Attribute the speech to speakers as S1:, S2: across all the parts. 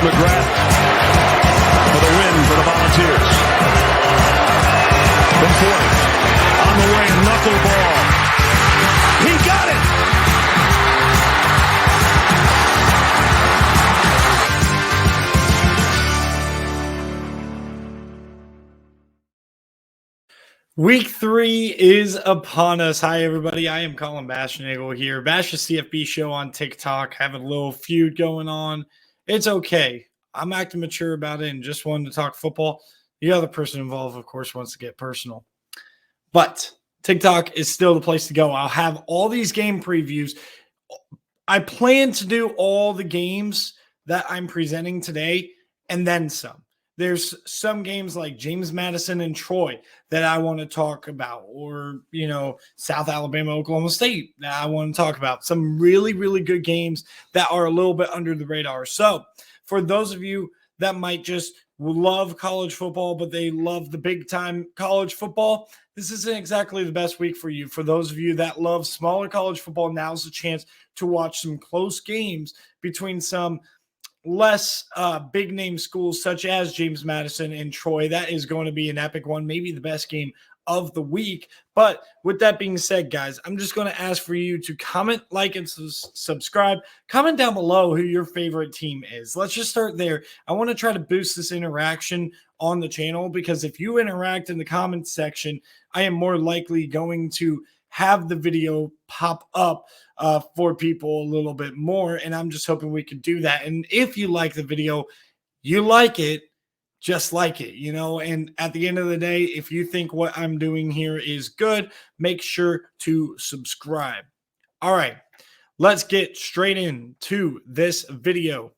S1: McGrath for the win for the Volunteers. From 40. On the wing, knuckleball. He got it!
S2: Week 3 is upon us. Hi, everybody. I am Colin Bashnagel here. Bash the CFB show on TikTok. Having a little feud going on. It's okay. I'm acting mature about it and just wanted to talk football. The other person involved, of course, wants to get personal. But TikTok is still the place to go. I'll have all these game previews. I plan to do all the games that I'm presenting today and then some. There's some games like James Madison and Troy that I want to talk about, or, South Alabama, Oklahoma State that I want to talk about. Some really, really good games that are a little bit under the radar. So for those of you that might just love college football, but they love the big time college football, this isn't exactly the best week for you. For those of you that love smaller college football, now's the chance to watch some close games between some less big name schools such as James Madison and Troy. That is going to be an epic one, maybe the best game of the week. But with that being said, guys, I'm just going to ask for you to comment, like, and subscribe. Comment down below who your favorite team is. Let's just start there. I want to try to boost this interaction on the channel, because if you interact in the comments section, I am more likely going to have the video pop up for people a little bit more. And I'm just hoping we could do that. And if you like the video, you like it, just like it, and at the end of the day, if you think what I'm doing here is good, make sure to subscribe. All right, let's get straight into this video.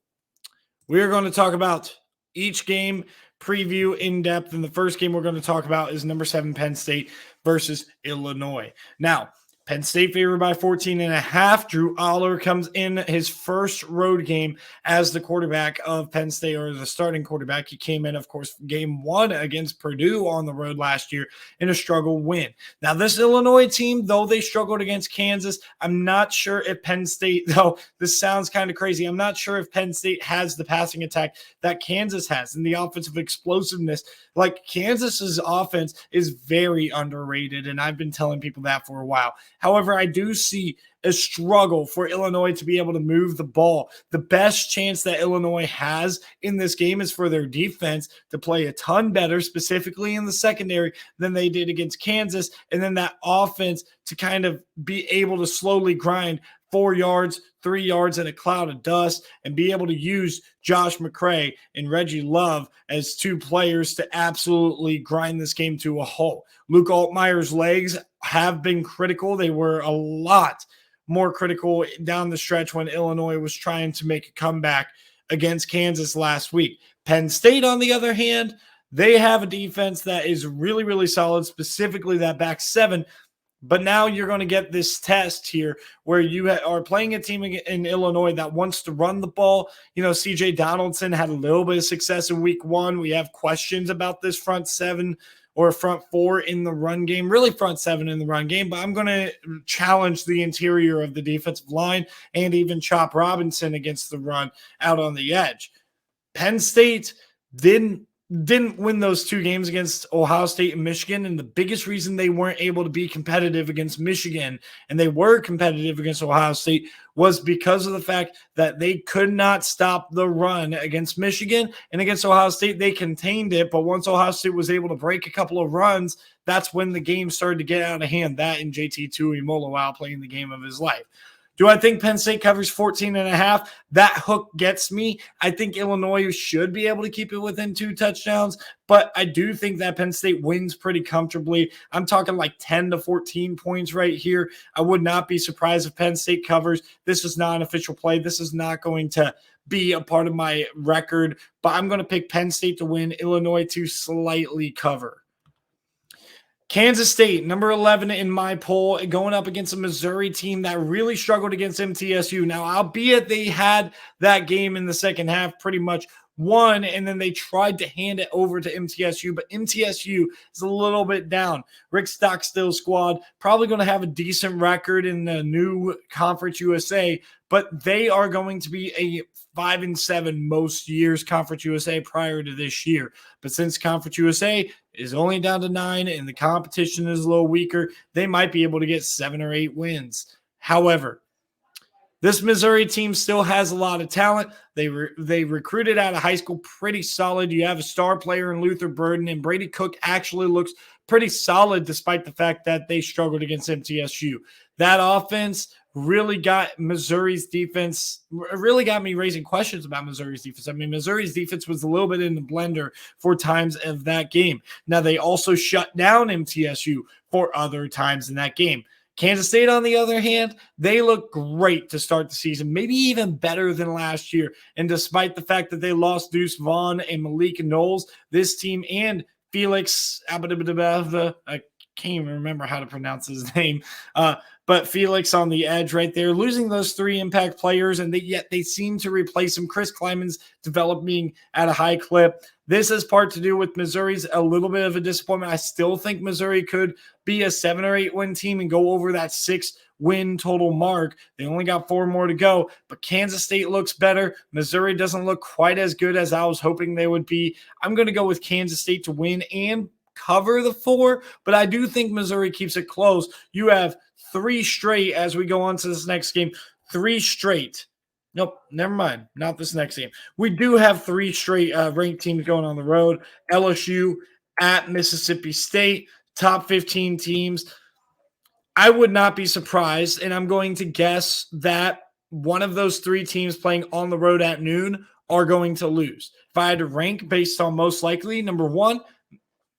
S2: We're going to talk about each game, preview in depth. And the first game we're going to talk about is number 7 Penn State versus Illinois. Now, Penn State favored by 14.5. Drew Aller comes in his first road game as the quarterback of Penn State, or the starting quarterback. He came in, of course, game 1 against Purdue on the road last year in a struggle win. Now, this Illinois team, though they struggled against Kansas, I'm not sure if Penn State, though this sounds kind of crazy, I'm not sure if Penn State has the passing attack that Kansas has and the offensive explosiveness. Like, Kansas's offense is very underrated, and I've been telling people that for a while. However, I do see a struggle for Illinois to be able to move the ball. The best chance that Illinois has in this game is for their defense to play a ton better, specifically in the secondary, than they did against Kansas, and then that offense to kind of be able to slowly grind 4 yards, 3 yards in a cloud of dust, and be able to use Josh McCray and Reggie Love as two players to absolutely grind this game to a halt. Luke Altmaier's legs have been critical. They were a lot more critical down the stretch when Illinois was trying to make a comeback against Kansas last week. Penn State, on the other hand, they have a defense that is really, really solid, specifically that back seven. But now you're going to get this test here where you are playing a team in Illinois that wants to run the ball. C.J. Donaldson had a little bit of success in week 1. We have questions about this front 7 or front 4 in the run game, really front 7 in the run game. But I'm going to challenge the interior of the defensive line and even Chop Robinson against the run out on the edge. Penn State didn't win those 2 games against Ohio State and Michigan, and the biggest reason they weren't able to be competitive against Michigan, and they were competitive against Ohio State, was because of the fact that they could not stop the run against Michigan, and against Ohio State, they contained it, but once Ohio State was able to break a couple of runs, that's when the game started to get out of hand. That and JT Tuimoloau playing the game of his life. Do I think Penn State covers 14.5? That hook gets me. I think Illinois should be able to keep it within 2 touchdowns, but I do think that Penn State wins pretty comfortably. I'm talking like 10 to 14 points right here. I would not be surprised if Penn State covers. This is not an official play. This is not going to be a part of my record, but I'm going to pick Penn State to win, Illinois to slightly cover. Kansas State, number 11 in my poll, going up against a Missouri team that really struggled against MTSU. Now, albeit they had that game in the second half pretty much won, and then they tried to hand it over to MTSU, but MTSU is a little bit down. Rick Stockstill's squad probably going to have a decent record in the new Conference USA, but they are going to be a 5-7 most years Conference USA prior to this year. But since Conference USA is only down to 9 and the competition is a little weaker, they might be able to get 7 or 8 wins. However, this Missouri team still has a lot of talent. They recruited out of high school pretty solid. You have a star player in Luther Burden, and Brady Cook actually looks pretty solid despite the fact that they struggled against MTSU. That offense really got Missouri's defense, really got me raising questions about Missouri's defense. I mean, Missouri's defense was a little bit in the blender for times of that game. Now, they also shut down MTSU for other times in that game. Kansas State, on the other hand, they look great to start the season, maybe even better than last year. And despite the fact that they lost Deuce Vaughn and Malik Knowles, this team and Felix, I can't even remember how to pronounce his name, but Felix on the edge right there, losing those 3 impact players, and yet they seem to replace him. Chris Kleiman's developing at a high clip. This has part to do with Missouri's a little bit of a disappointment. I still think Missouri could be a 7 or 8 win team and go over that 6 win total mark. They only got 4 more to go, but Kansas State looks better. Missouri doesn't look quite as good as I was hoping they would be. I'm going to go with Kansas State to win and cover the 4, but I do think Missouri keeps it close. You have 3 straight as we go on to this next game. 3 straight. Nope, never mind. Not this next game. We do have 3 straight ranked teams going on the road. LSU at Mississippi State, top 15 teams. I would not be surprised, and I'm going to guess that one of those 3 teams playing on the road at noon are going to lose. If I had to rank based on most likely, number 1,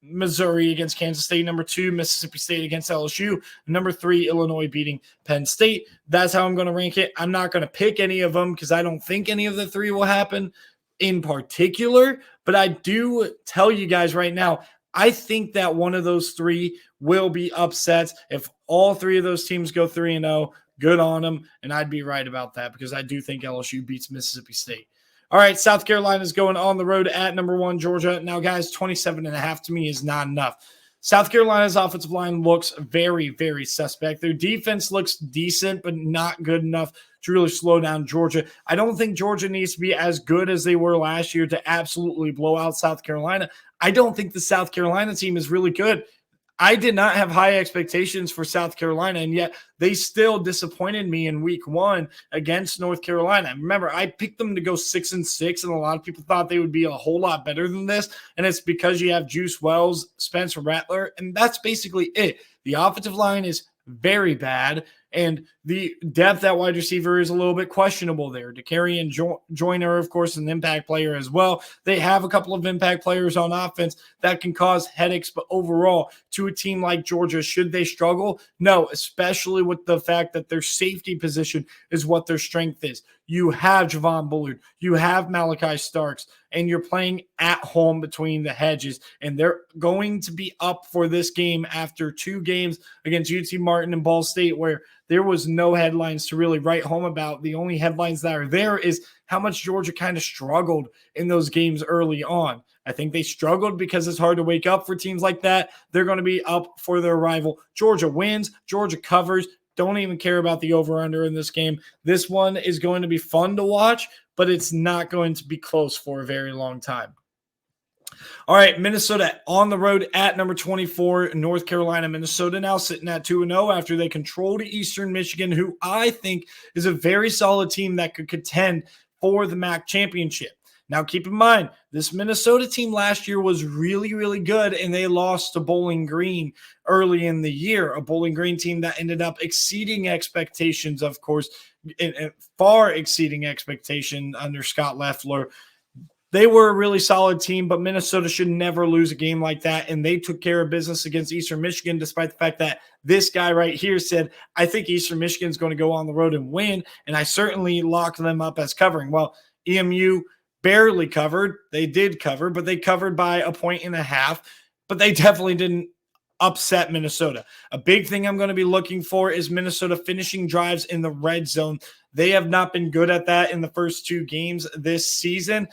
S2: Missouri against Kansas State. Number 2, Mississippi State against LSU. Number 3, Illinois beating Penn State. That's how I'm going to rank it. I'm not going to pick any of them because I don't think any of the 3 will happen in particular. But I do tell you guys right now, I think that one of those 3 will be upsets. If all 3 of those teams go 3-0, good on them. And I'd be right about that because I do think LSU beats Mississippi State. All right, South Carolina is going on the road at number 1, Georgia. Now, guys, 27.5 to me is not enough. South Carolina's offensive line looks very, very suspect. Their defense looks decent, but not good enough to really slow down Georgia. I don't think Georgia needs to be as good as they were last year to absolutely blow out South Carolina. I don't think the South Carolina team is really good. I did not have high expectations for South Carolina, and yet they still disappointed me in week 1 against North Carolina. Remember, I picked them to go 6-6, and a lot of people thought they would be a whole lot better than this, and it's because you have Juice Wells, Spencer Rattler, and that's basically it. The offensive line is very bad, and the depth at wide receiver is a little bit questionable there. DeCarrion Joyner, of course, an impact player as well. They have a couple of impact players on offense that can cause headaches, but overall, to a team like Georgia, should they struggle? No, especially with the fact that their safety position is what their strength is. You have Javon Bullard, you have Malachi Starks, and you're playing at home between the hedges, and they're going to be up for this game after 2 games against UT Martin and Ball State where there was no headlines to really write home about. The only headlines that are there is how much Georgia kind of struggled in those games early on. I think they struggled because it's hard to wake up for teams like that. They're going to be up for their rival. Georgia wins. Georgia covers. Don't even care about the over-under in this game. This one is going to be fun to watch, but it's not going to be close for a very long time. All right, Minnesota on the road at number 24, North Carolina. Minnesota now sitting at 2-0 after they controlled Eastern Michigan, who I think is a very solid team that could contend for the MAC championship. Now, keep in mind, this Minnesota team last year was really, really good, and they lost to Bowling Green early in the year, a Bowling Green team that ended up exceeding expectations, of course, and far exceeding expectation under Scott Loeffler. They were a really solid team, but Minnesota should never lose a game like that, and they took care of business against Eastern Michigan, despite the fact that this guy right here said, I think Eastern Michigan is going to go on the road and win, and I certainly locked them up as covering. Well, EMU barely covered. They did cover, but they covered by 1.5 but they definitely didn't upset Minnesota. A big thing I'm going to be looking for is Minnesota finishing drives in the red zone. They have not been good at that in the first 2 games this season.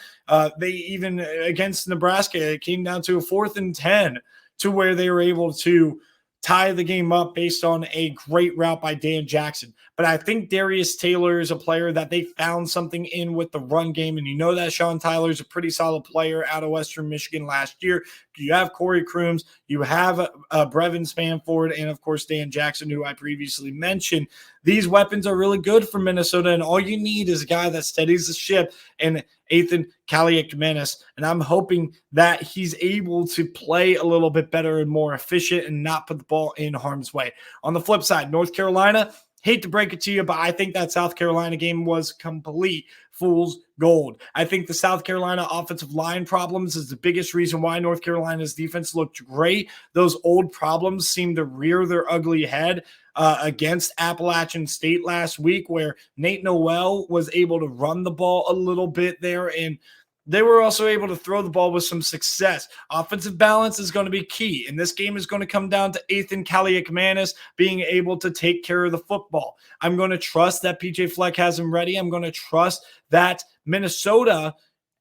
S2: They even against Nebraska, it came down to a 4th and 10 to where they were able to tie the game up based on a great route by Dan Jackson. But I think Darius Taylor is a player that they found something in with the run game. And you know that Sean Tyler is a pretty solid player out of Western Michigan last year. You have Corey Crooms, you have Brevin Spanford, and of course Dan Jackson, who I previously mentioned. These weapons are really good for Minnesota, and all you need is a guy that steadies the ship, and Ethan Kaliakmanis. And I'm hoping that he's able to play a little bit better and more efficient and not put the ball in harm's way. On the flip side, North Carolina, hate to break it to you, but I think that South Carolina game was complete fool's gold. I think the South Carolina offensive line problems is the biggest reason why North Carolina's defense looked great. Those old problems seem to rear their ugly head against Appalachian State last week, where Nate Noel was able to run the ball a little bit there, and they were also able to throw the ball with some success. Offensive balance is going to be key, and this game is going to come down to Ethan Kaliakmanis being able to take care of the football. I'm going to trust that PJ Fleck has him ready. I'm going to trust that Minnesota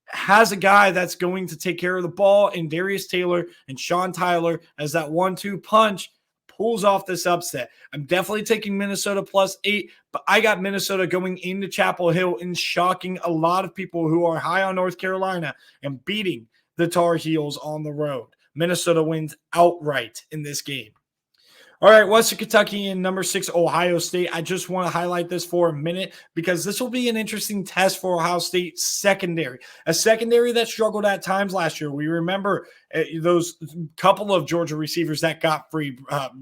S2: has a guy that's going to take care of the ball, and Darius Taylor and Sean Tyler as that 1-2 punch pulls off this upset. I'm definitely taking Minnesota +8, but I got Minnesota going into Chapel Hill and shocking a lot of people who are high on North Carolina and beating the Tar Heels on the road. Minnesota wins outright in this game. All right, Western Kentucky and number 6, Ohio State. I just want to highlight this for a minute because this will be an interesting test for Ohio State's secondary, a secondary that struggled at times last year. We remember those couple of Georgia receivers that got free,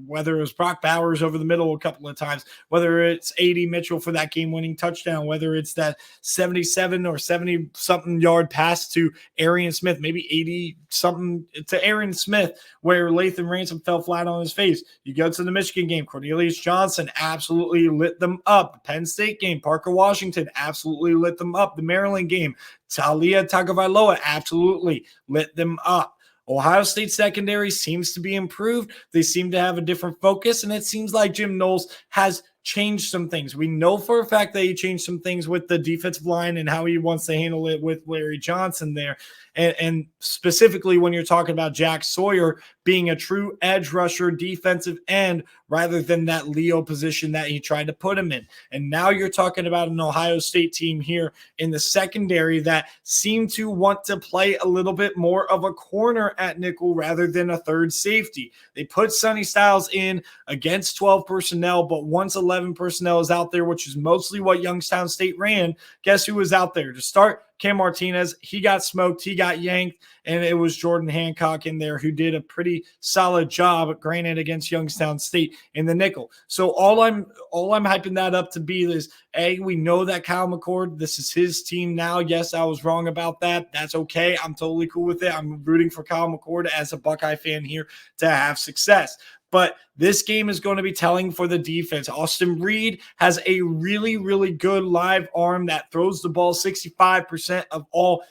S2: whether it was Brock Bowers over the middle a couple of times, whether it's A.D. Mitchell for that game-winning touchdown, whether it's that 77 or 70-something yard pass to Arian Smith, maybe 80-something to Arian Smith, where Lathan Ransom fell flat on his face. You go to the Michigan game, Cornelius Johnson absolutely lit them up. Penn State game, Parker Washington absolutely lit them up. The Maryland game, Talia Tagovailoa absolutely lit them up. Ohio State secondary seems to be improved. They seem to have a different focus, and it seems like Jim Knowles has changed some things. We know for a fact that he changed some things with the defensive line and how he wants to handle it with Larry Johnson there. And specifically when you're talking about Jack Sawyer being a true edge rusher, defensive end, rather than that Leo position that he tried to put him in. And now you're talking about an Ohio State team here in the secondary that seem to want to play a little bit more of a corner at nickel rather than a third safety. They put Sonny Styles in against 12 personnel, but once 11 personnel is out there, which is mostly what Youngstown State ran, guess who was out there to start? Cam Martinez. He got smoked. He got yanked. And it was Jordan Hancock in there who did a pretty solid job, granted, against Youngstown State in the nickel. So all I'm hyping that up to be is, A, we know that Kyle McCord, this is his team now. Yes, I was wrong about that. That's okay. I'm totally cool with it. I'm rooting for Kyle McCord as a Buckeye fan here to have success. But this game is going to be telling for the defense. Austin Reed has a really, really good live arm that throws the ball 65% of all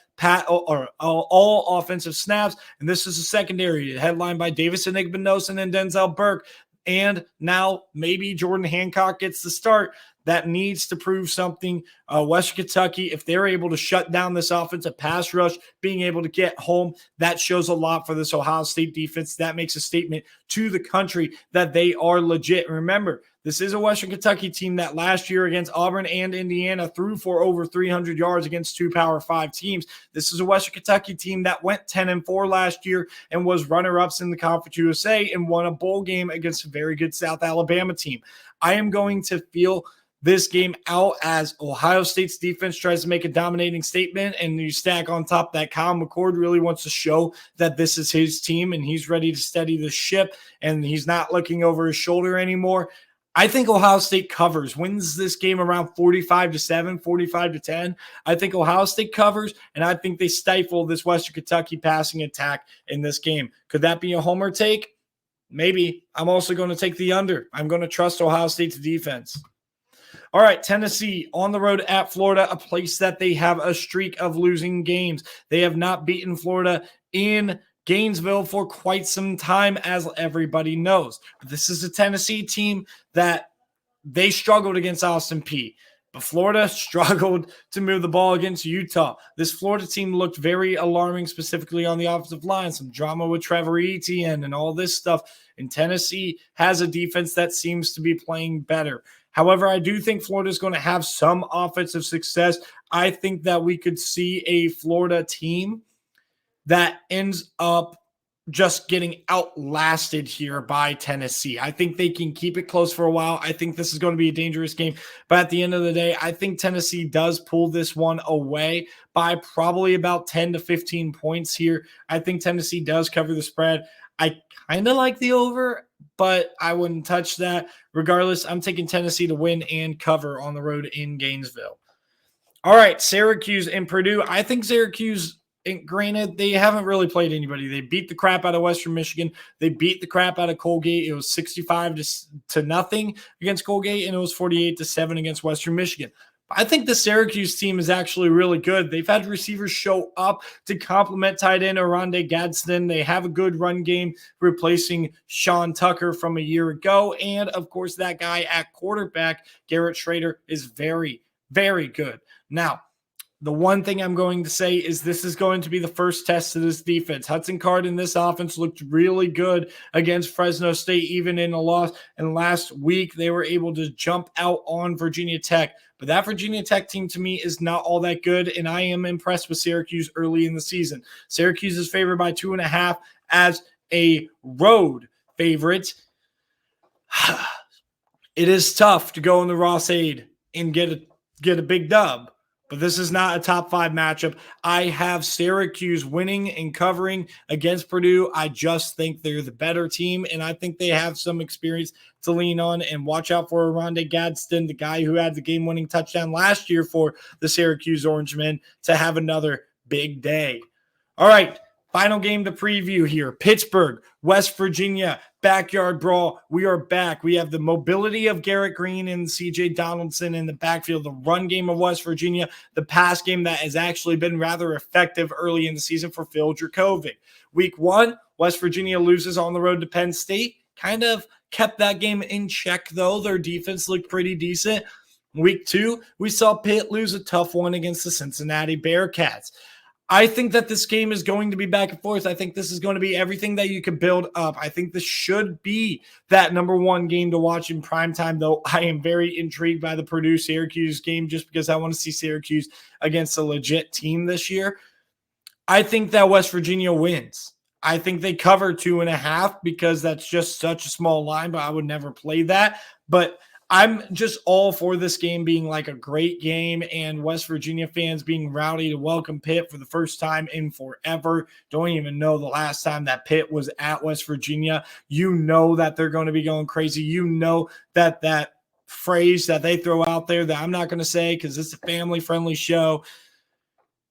S2: offensive snaps. And this is a secondary headlined by Davis Enigmenosin and Denzel Burke. And now maybe Jordan Hancock gets the start. That needs to prove something. Western Kentucky, if they're able to shut down this offensive pass rush, being able to get home, that shows a lot for this Ohio State defense. That makes a statement to the country that they are legit. Remember, this is a Western Kentucky team that last year against Auburn and Indiana threw for over 300 yards against 2 Power 5 teams. This is a Western Kentucky team that went 10-4 last year and was runner-ups in the Conference USA and won a bowl game against a very good South Alabama team. I am going to feel this game out as Ohio State's defense tries to make a dominating statement, and you stack on top that Kyle McCord really wants to show that this is his team and he's ready to steady the ship and he's not looking over his shoulder anymore. I think Ohio State covers, wins this game around 45-7, 45-10. I think Ohio State covers, and I think they stifle this Western Kentucky passing attack in this game. Could that be a homer take? Maybe. I'm also going to take the under. I'm going to trust Ohio State's defense. All right, Tennessee on the road at Florida, a place that they have a streak of losing games. They have not beaten Florida in Gainesville for quite some time, as everybody knows. But this is a Tennessee team that they struggled against Austin Peay. But Florida struggled to move the ball against Utah. This Florida team looked very alarming, specifically on the offensive line. Some drama with Trevor Etienne and all this stuff. And Tennessee has a defense that seems to be playing better. However, I do think Florida is going to have some offensive success. I think that we could see a Florida team that ends up just getting outlasted here by Tennessee. I think they can keep it close for a while. I think this is going to be a dangerous game. But at the end of the day, I think Tennessee does pull this one away by probably about 10 to 15 points here. I think Tennessee does cover the spread. I kind of like the over, but I wouldn't touch that. Regardless, I'm taking Tennessee to win and cover on the road in Gainesville. All right, Syracuse and Purdue. I think Syracuse, and granted, they haven't really played anybody. They beat the crap out of Western Michigan. They beat the crap out of Colgate. It was 65 to nothing against Colgate, and it was 48-7 against Western Michigan. I think the Syracuse team is actually really good. They've had receivers show up to complement tight end Oronde Gadsden. They have a good run game replacing Sean Tucker from a year ago. And, of course, that guy at quarterback, Garrett Schrader, is very, very good. Now, the one thing I'm going to say is this is going to be the first test of this defense. Hudson Card in this offense looked really good against Fresno State, even in a loss. And last week, they were able to jump out on Virginia Tech. But that Virginia Tech team, to me, is not all that good, and I am impressed with Syracuse early in the season. Syracuse is favored by 2.5 as a road favorite. It is tough to go in the Ross-Ade and get a big dub. But this is not a top 5 matchup. I have Syracuse winning and covering against Purdue. I just think they're the better team, and I think they have some experience to lean on. And watch out for Oronde Gadsden, the guy who had the game-winning touchdown last year for the Syracuse Orangemen, to have another big day. All right, final game to preview here. Pittsburgh, West Virginia, backyard brawl. We are back. We have the mobility of Garrett Green and C.J. Donaldson in the backfield, the run game of West Virginia, the pass game that has actually been rather effective early in the season for Phil Dracovic. Week 1, West Virginia loses on the road to Penn State. Kind of kept that game in check, though. Their defense looked pretty decent. Week 2, we saw Pitt lose a tough one against the Cincinnati Bearcats. I think that this game is going to be back and forth. I think this is going to be everything that you can build up. I think this should be that number 1 game to watch in primetime, though I am very intrigued by the Purdue-Syracuse game just because I want to see Syracuse against a legit team this year. I think that West Virginia wins. I think they cover 2.5 because that's just such a small line, but I would never play that. But I'm just all for this game being like a great game and West Virginia fans being rowdy to welcome Pitt for the first time in forever. Don't even know the last time that Pitt was at West Virginia. You know that they're going to be going crazy. You know that phrase that they throw out there that I'm not going to say because it's a family-friendly show.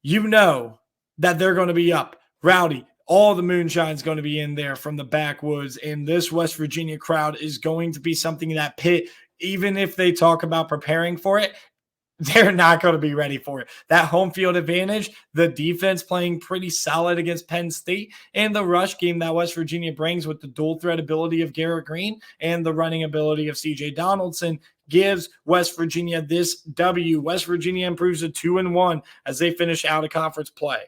S2: You know that they're going to be up, rowdy. All the moonshine's going to be in there from the backwoods, and this West Virginia crowd is going to be something that Pitt, even if they talk about preparing for it, they're not going to be ready for it. That home field advantage, the defense playing pretty solid against Penn State, and the rush game that West Virginia brings with the dual threat ability of Garrett Green and the running ability of C.J. Donaldson gives West Virginia this W. West Virginia improves to 2-1 as they finish out of conference play.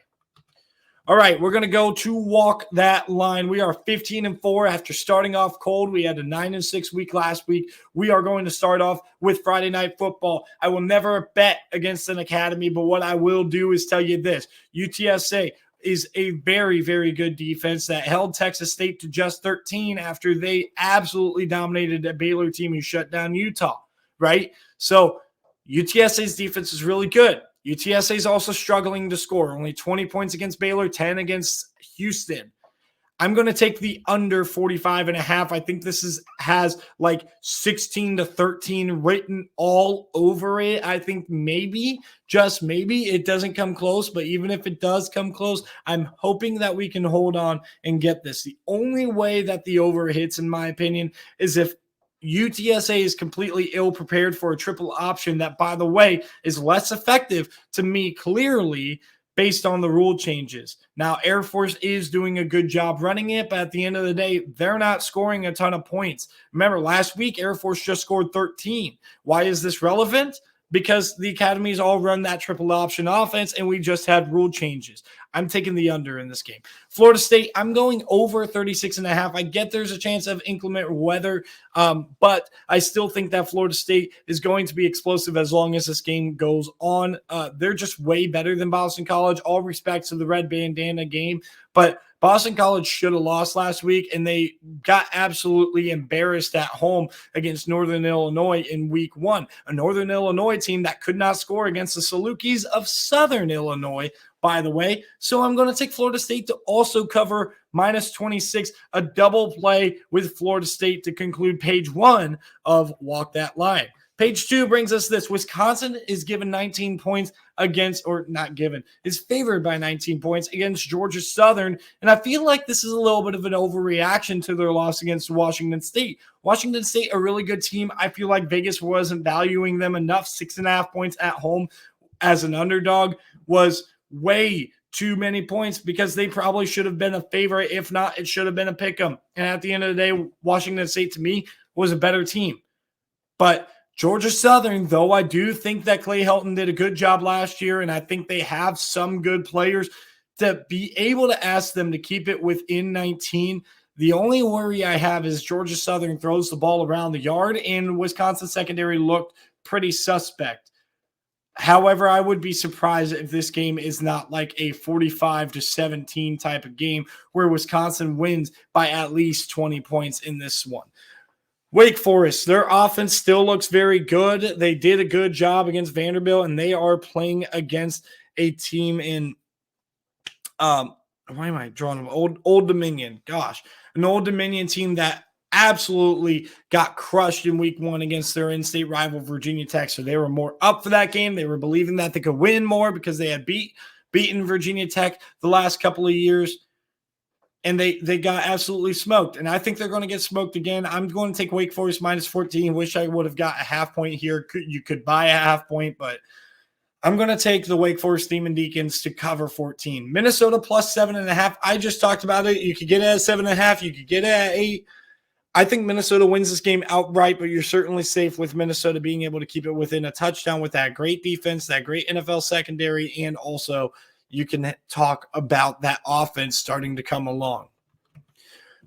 S2: All right, we're going to go to walk that line. We are 15-4 after starting off cold. We had a 9-6 week last week. We are going to start off with Friday Night Football. I will never bet against an academy, but what I will do is tell you this. UTSA is a very, very good defense that held Texas State to just 13 after they absolutely dominated a Baylor team who shut down Utah, right? So UTSA's defense is really good. UTSA is also struggling to score. Only 20 points against Baylor, 10 against Houston. I'm going to take the under 45.5. I think this has like 16-13 written all over it. I think maybe, just maybe, it doesn't come close. But even if it does come close, I'm hoping that we can hold on and get this. The only way that the over hits, in my opinion, is if UTSA is completely ill-prepared for a triple option that, by the way, is less effective to me clearly based on the rule changes. Now, Air Force is doing a good job running it, but at the end of the day, they're not scoring a ton of points. Remember, last week, Air Force just scored 13. Why is this relevant? because the academies all run that triple option offense and we just had rule changes. I'm taking the under in this game. Florida State, I'm going over 36.5. I get there's a chance of inclement weather, but I still think that Florida State is going to be explosive as long as this game goes on. They're just way better than Boston College. All respect to the red bandana game, but Boston College should have lost last week, and they got absolutely embarrassed at home against Northern Illinois in week 1. A Northern Illinois team that could not score against the Salukis of Southern Illinois, by the way. So I'm going to take Florida State to also cover minus 26, a double play with Florida State to conclude page 1 of Walk That Line. Page 2 brings us this. Wisconsin is given 19 points against, or not given, is favored by 19 points against Georgia Southern. And I feel like this is a little bit of an overreaction to their loss against Washington State. Washington State, a really good team. I feel like Vegas wasn't valuing them enough. 6.5 points at home as an underdog was way too many points because they probably should have been a favorite. If not, it should have been a pick 'em. And at the end of the day, Washington State to me was a better team. But Georgia Southern, though I do think that Clay Helton did a good job last year, and I think they have some good players to be able to ask them to keep it within 19. The only worry I have is Georgia Southern throws the ball around the yard, and Wisconsin secondary looked pretty suspect. However, I would be surprised if this game is not like a 45-17 type of game where Wisconsin wins by at least 20 points in this one. Wake Forest, their offense still looks very good. They did a good job against Vanderbilt, and they are playing against a team in why am I drawing them? Old Dominion. Gosh, an Old Dominion team that absolutely got crushed in week 1 against their in-state rival Virginia Tech. So they were more up for that game. They were believing that they could win more because they had beaten Virginia Tech the last couple of years. And they got absolutely smoked. And I think they're going to get smoked again. I'm going to take Wake Forest minus 14. Wish I would have got a half point here. You could buy a half point, but I'm going to take the Wake Forest Demon Deacons to cover 14. Minnesota plus 7.5. I just talked about it. You could get it at 7.5. You could get it at 8. I think Minnesota wins this game outright, but you're certainly safe with Minnesota being able to keep it within a touchdown with that great defense, that great NFL secondary, and also you can talk about that offense starting to come along.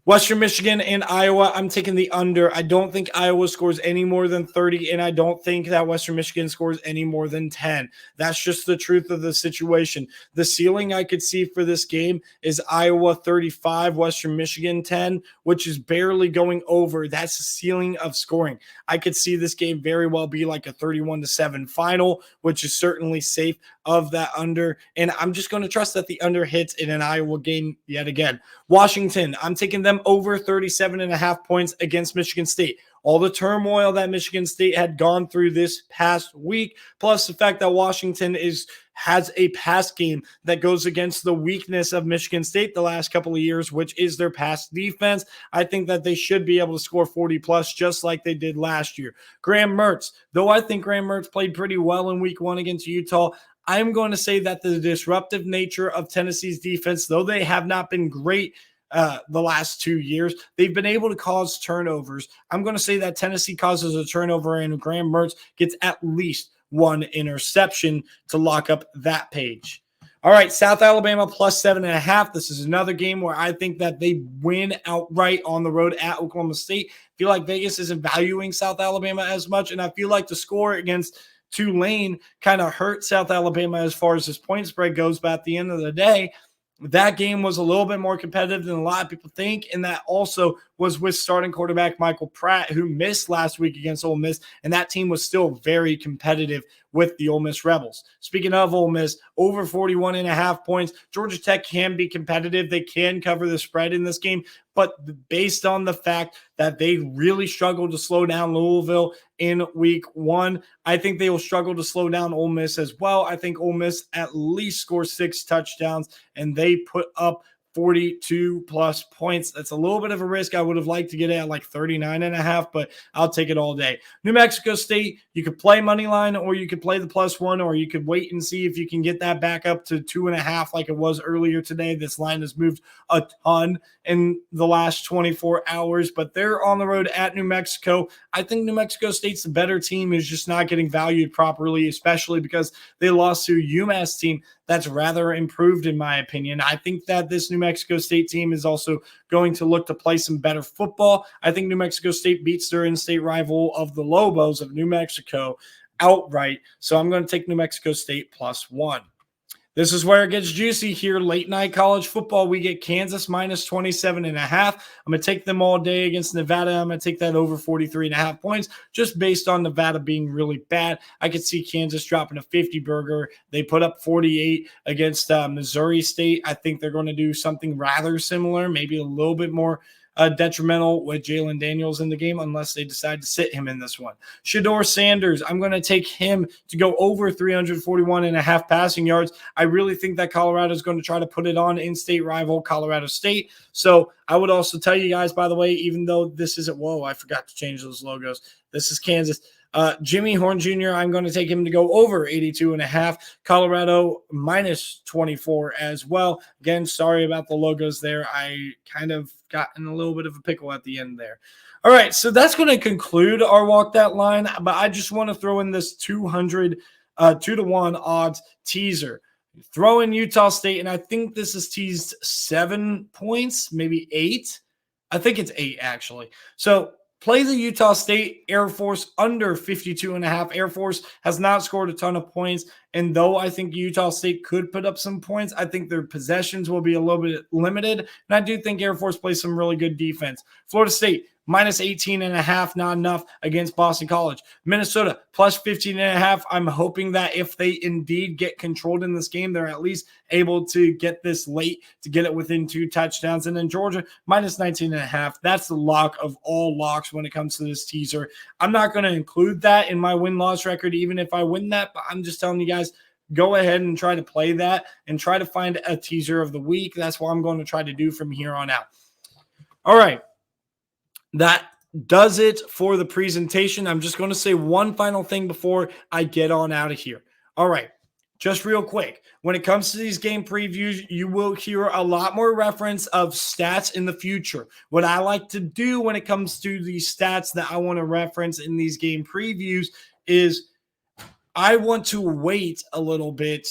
S2: Western Michigan and Iowa, I'm taking the under. I don't think Iowa scores any more than 30, and I don't think that Western Michigan scores any more than 10. That's just the truth of the situation. The ceiling I could see for this game is Iowa 35, Western Michigan 10, which is barely going over. That's the ceiling of scoring. I could see this game very well be like a 31-7 final, which is certainly safe of that under. And I'm just going to trust that the under hits in an Iowa game yet again. Washington, I'm taking them over 37.5 points against Michigan State. All the turmoil that Michigan State had gone through this past week, plus the fact that Washington has a pass game that goes against the weakness of Michigan State the last couple of years, which is their pass defense. I think that they should be able to score 40+ just like they did last year. Graham Mertz, though I think Graham Mertz played pretty well in week 1 against Utah, I'm going to say that the disruptive nature of Tennessee's defense, though they have not been great the last 2 years, they've been able to cause turnovers. I'm going to say that Tennessee causes a turnover and Graham Mertz gets at least 1 interception to lock up that page. All right, South Alabama plus 7.5. This is another game where I think that they win outright on the road at Oklahoma State. I feel like Vegas isn't valuing South Alabama as much, and I feel like the score against Tulane kind of hurt South Alabama as far as this point spread goes, but at the end of the day, that game was a little bit more competitive than a lot of people think, and that also was with starting quarterback Michael Pratt, who missed last week against Ole Miss, and that team was still very competitive with the Ole Miss Rebels. Speaking of Ole Miss, over 41.5 points. Georgia Tech can be competitive. They can cover the spread in this game, but based on the fact that they really struggled to slow down Louisville in week 1, I think they will struggle to slow down Ole Miss as well. I think Ole Miss at least scores 6 touchdowns, and they put up 42 plus points. That's a little bit of a risk. I would have liked to get it at like 39.5, but I'll take it all day. New Mexico State, you could play money line, or you could play the +1, or you could wait and see if you can get that back up to 2.5 like it was earlier today. This line has moved a ton in the last 24 hours, but they're on the road at New Mexico. I think New Mexico State's the better team, is just not getting valued properly, especially because they lost to UMass team that's rather improved, in my opinion. I think that this New Mexico State team is also going to look to play some better football. I think New Mexico State beats their in-state rival of the Lobos of New Mexico outright. So I'm going to take New Mexico State +1. This is where it gets juicy here. Late night college football, we get Kansas -27.5. I'm going to take them all day against Nevada. I'm going to take that over 43.5 points just based on Nevada being really bad. I could see Kansas dropping a 50 burger. They put up 48 against Missouri State. I think they're going to do something rather similar, maybe a little bit more detrimental with Jalen Daniels in the game, unless they decide to sit him in this one. Shedeur Sanders, I'm going to take him to go over 341.5 passing yards. I really think that Colorado is going to try to put it on in-state rival Colorado State. So I would also tell you guys, by the way, even though this isn't, whoa, I forgot to change those logos. This is Kansas. Jimmy Horn Jr., I'm going to take him to go over 82.5. Colorado -24 as well. Again, sorry about the logos there. I kind of got in a little bit of a pickle at the end there. All right, so that's going to conclude our Walk That Line, but I just want to throw in this 200 2-1 odds teaser. Throw in Utah State, and I think this is teased 7 points, maybe 8. I think it's 8, actually. So play the Utah State Air Force under 52.5. Air Force has not scored a ton of points, and though I think Utah State could put up some points, I think their possessions will be a little bit limited, and I do think Air Force plays some really good defense. Florida State -18.5, not enough against Boston College. Minnesota +15.5. I'm hoping that if they indeed get controlled in this game, they're at least able to get this late to get it within 2 touchdowns. And then Georgia -19.5. That's the lock of all locks when it comes to this teaser. I'm not going to include that in my win-loss record, even if I win that, but I'm just telling you guys, go ahead and try to play that and try to find a teaser of the week. That's what I'm going to try to do from here on out. All right. That does it for the presentation. I'm just going to say one final thing before I get on out of here. All right, just real quick. When it comes to these game previews, you will hear a lot more reference of stats in the future. What I like to do when it comes to the stats that I want to reference in these game previews is I want to wait a little bit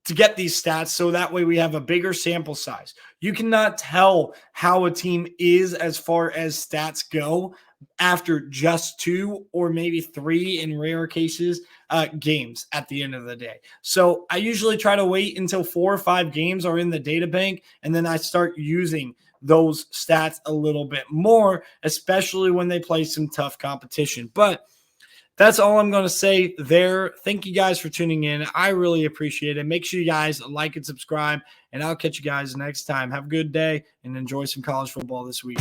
S2: to get these stats so that way we have a bigger sample size. You cannot tell how a team is as far as stats go after just 2 or maybe 3 in rare cases games at the end of the day. So I usually try to wait until 4 or 5 games are in the data bank, and then I start using those stats a little bit more, especially when they play some tough competition. But that's all I'm going to say there. Thank you guys for tuning in. I really appreciate it. Make sure you guys like and subscribe, and I'll catch you guys next time. Have a good day and enjoy some college football this week.